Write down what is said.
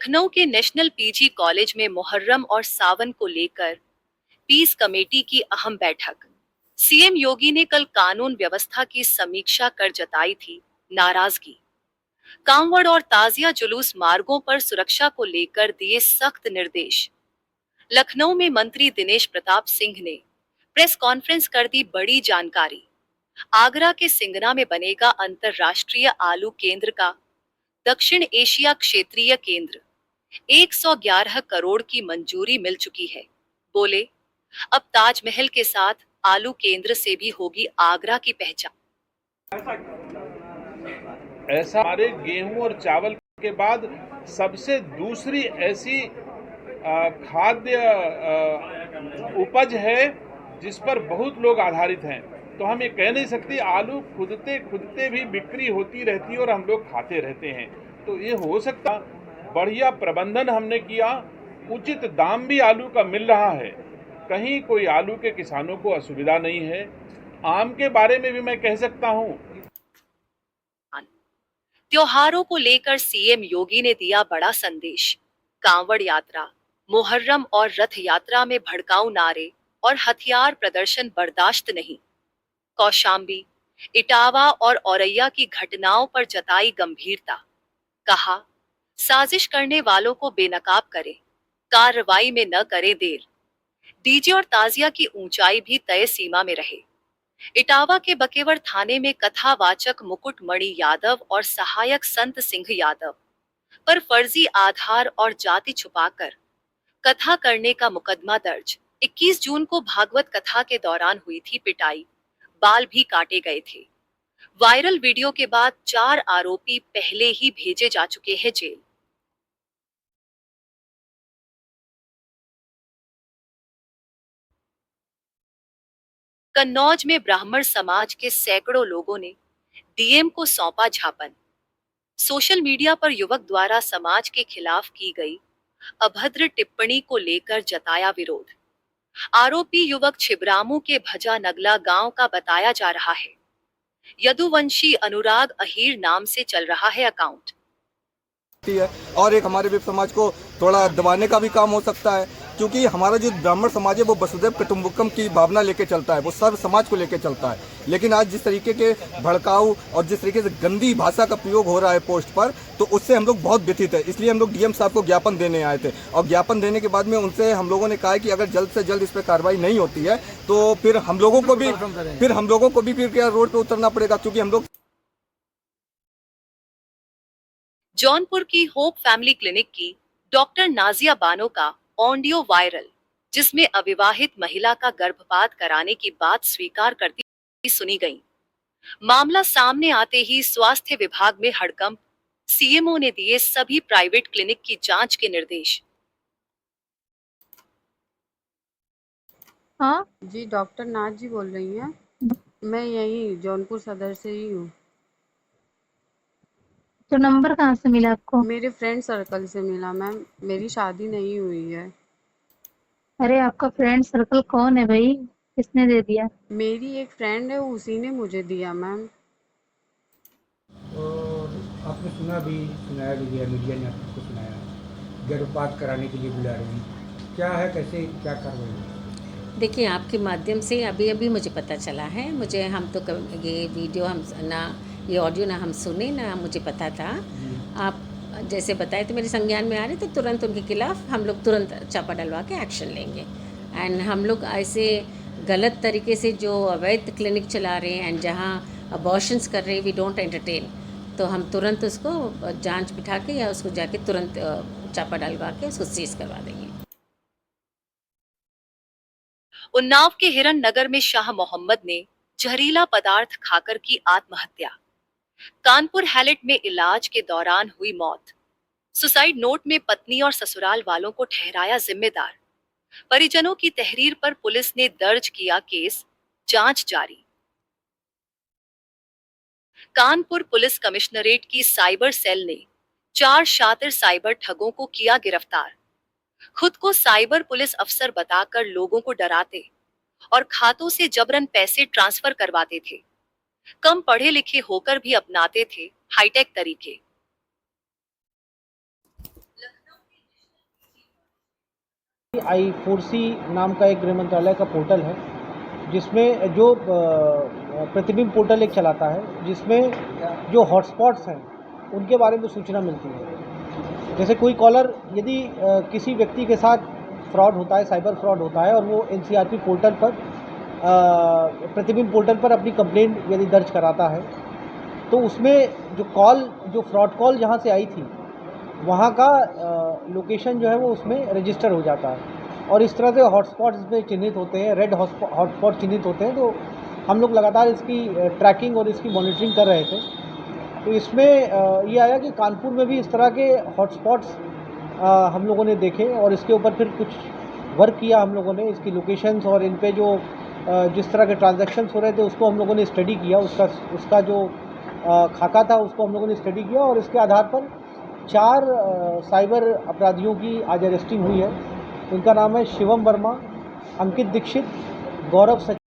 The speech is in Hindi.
लखनऊ के नेशनल पीजी कॉलेज में मुहर्रम और सावन को लेकर पीस कमेटी की अहम बैठक। सीएम योगी ने कल कानून व्यवस्था की समीक्षा कर जताई थी नाराजगी। कांवड़ और ताजिया जुलूस मार्गों पर सुरक्षा को लेकर दिए सख्त निर्देश। लखनऊ में मंत्री दिनेश प्रताप सिंह ने प्रेस कॉन्फ्रेंस कर दी बड़ी जानकारी। आगरा के सिंगना में बनेगा अंतरराष्ट्रीय आलू केंद्र का दक्षिण एशिया क्षेत्रीय केंद्र। 111 करोड़ की मंजूरी मिल चुकी है। बोले, अब ताजमहल के साथ आलू केंद्र से भी होगी आगरा की पहचान। ऐसा हमारे गेहूं और चावल के बाद सबसे दूसरी ऐसी खाद्य उपज है जिस पर बहुत लोग आधारित हैं। तो हम ये कह नहीं सकते आलू खुदते भी बिक्री होती रहती है और हम लोग खाते रहते हैं। तो ये हो सकता, बढ़िया प्रबंधन हमने किया, उचित दाम भी आलू का मिल रहा है, कहीं कोई आलू के किसानों को असुविधा नहीं है। आम के बारे में भी मैं कह सकता हूँ। त्योहारों को लेकर सीएम योगी ने दिया बड़ा संदेश। कांवड़ यात्रा, मुहर्रम और रथ यात्रा में भड़काऊ नारे और हथियार प्रदर्शन बर्दाश्त नहीं। कौशाम्बी, इटावा और औरैया की घटनाओं पर जताई गंभीरता। कहा, साजिश करने वालों को बेनकाब करें, कार्रवाई में न करें देर। डीजे और ताजिया की ऊंचाई भी तय सीमा में रहे। इटावा के बकेवर थाने में कथावाचक मुकुट मणि यादव और सहायक संत सिंह यादव पर फर्जी आधार और जाति छुपाकर कथा करने का मुकदमा दर्ज। 21 जून को भागवत कथा के दौरान हुई थी पिटाई, बाल भी काटे गए थे। वायरल वीडियो के बाद 4 आरोपी पहले ही भेजे जा चुके हैं जेल। कन्नौज में ब्राह्मण समाज के सैकड़ों लोगों ने डीएम को सौंपा ज्ञापन। सोशल मीडिया पर युवक द्वारा समाज के खिलाफ की गई अभद्र टिप्पणी को लेकर जताया विरोध। आरोपी युवक छिबरामू के भजा नगला गांव का बताया जा रहा है। यदुवंशी अनुराग अहीर नाम से चल रहा है अकाउंट। और एक हमारे वेब समाज को थोड़ा दबाने का भी काम हो सकता है, क्योंकि हमारा जो ब्राह्मण समाज है वो वसुधैव कुटुंबकम की भावना लेके चलता है, वो सर्व समाज को लेके चलता है। लेकिन आज जिस तरीके के भड़काऊ और जिस तरीके से गंदी भाषा का प्रयोग हो रहा है पोस्ट पर, तो उससे हम लोग बहुत व्यथित है। इसलिए हम लोग डीएम साहब को ज्ञापन देने आए थे, और ज्ञापन देने के बाद में उनसे हम लोगों ने कहा कि अगर जल्द से जल्द इस पर कार्रवाई नहीं होती है तो फिर हम लोगों को भी फिर क्या रोड पर उतरना पड़ेगा, क्योंकि हम लोग। जौनपुर की होप फैमिली क्लिनिक की डॉक्टर नाजिया बानो का ऑडियो वायरल, जिसमें अविवाहित महिला का गर्भपात कराने की बात स्वीकार करती सुनी गई। मामला सामने आते ही स्वास्थ्य विभाग में हड़कंप। सीएमओ ने दिए सभी प्राइवेट क्लिनिक की जांच के निर्देश। हाँ जी, डॉक्टर नाज जी बोल रही हैं। मैं यहीं जौनपुर सदर से ही हूँ। तो नंबर कहाँ से मिला आपको? मेरे फ्रेंड सर्कल से मिला मैम, मेरी शादी नहीं हुई है। अरे आपका फ्रेंड सर्कल कौन है भाई, किसने दे दिया? मेरी एक फ्रेंड है, उसी ने मुझे दिया मैम। और आपने सुनाया भी गया, मीडिया ने आपको सुनाया, गर्भपात कराने के लिए बुला रही हैं। क्या है, कैसे, क्या कार्रवाई है? देखिए, आपके माध्यम से अभी अभी मुझे पता चला है। मुझे हम तो ये वीडियो हम ना, ये ऑडियो ना हम सुने ना मुझे पता था। आप जैसे बताए तो मेरे संज्ञान में आ रहे, तो तुरंत उनके खिलाफ हम लोग तुरंत चापा डलवा के एक्शन लेंगे। एंड हम लोग ऐसे गलत तरीके से जो अवैध क्लिनिक चला रहे हैं एंड जहाँ अबॉर्शंस कर रहे हैं, वी डोंट एंटरटेन। तो हम तुरंत उसको जांच बिठा के या उसको जाके तुरंत चापा डलवा के उसको सीज करवा देंगे। उन्नाव के हिरन नगर में शाह मोहम्मद ने जहरीला पदार्थ खाकर की आत्महत्या। कानपुर हैलेट में इलाज के दौरान हुई मौत। सुसाइड नोट में पत्नी और ससुराल वालों को ठहराया जिम्मेदार। परिजनों की तहरीर पर पुलिस ने दर्ज किया केस, जांच जारी। कानपुर पुलिस कमिश्नरेट की साइबर सेल ने 4 शातिर साइबर ठगों को किया गिरफ्तार। खुद को साइबर पुलिस अफसर बताकर लोगों को डराते और खातों से जबरन पैसे ट्रांसफर करवाते थे। कम पढ़े लिखे होकर भी अपनाते थे हाईटेक तरीके। लखनऊ I4C नाम का एक गृह मंत्रालय का पोर्टल है, जिसमें जो प्रतिबिंब पोर्टल एक चलाता है, जिसमें जो हॉटस्पॉट्स हैं उनके बारे में सूचना मिलती है। जैसे कोई कॉलर यदि किसी व्यक्ति के साथ फ्रॉड होता है, साइबर फ्रॉड होता है, और वो NCRP पोर्टल पर प्रतिबिंब पोर्टल पर अपनी कंप्लेंट यदि दर्ज कराता है, तो उसमें जो फ्रॉड कॉल जहाँ से आई थी वहाँ का लोकेशन जो है वो उसमें रजिस्टर हो जाता है। और इस तरह से हॉटस्पॉट इसमें चिन्हित होते हैं, रेड हॉटस्पॉट चिन्हित होते हैं। तो हम लोग लगातार इसकी ट्रैकिंग और इसकी मॉनिटरिंग कर रहे थे। तो इसमें ये आया कि कानपुर में भी इस तरह के हॉटस्पॉट्स हम लोगों ने देखे, और इसके ऊपर फिर कुछ वर्क किया हम लोगों ने। इसकी लोकेशंस और इन पे जो जिस तरह के ट्रांजैक्शंस हो रहे थे उसको हम लोगों ने स्टडी किया, उसका जो खाका था उसको हम लोगों ने स्टडी किया, और इसके आधार पर 4 साइबर अपराधियों की आज अरेस्टिंग हुई है। इनका नाम है शिवम वर्मा, अंकित दीक्षित, गौरव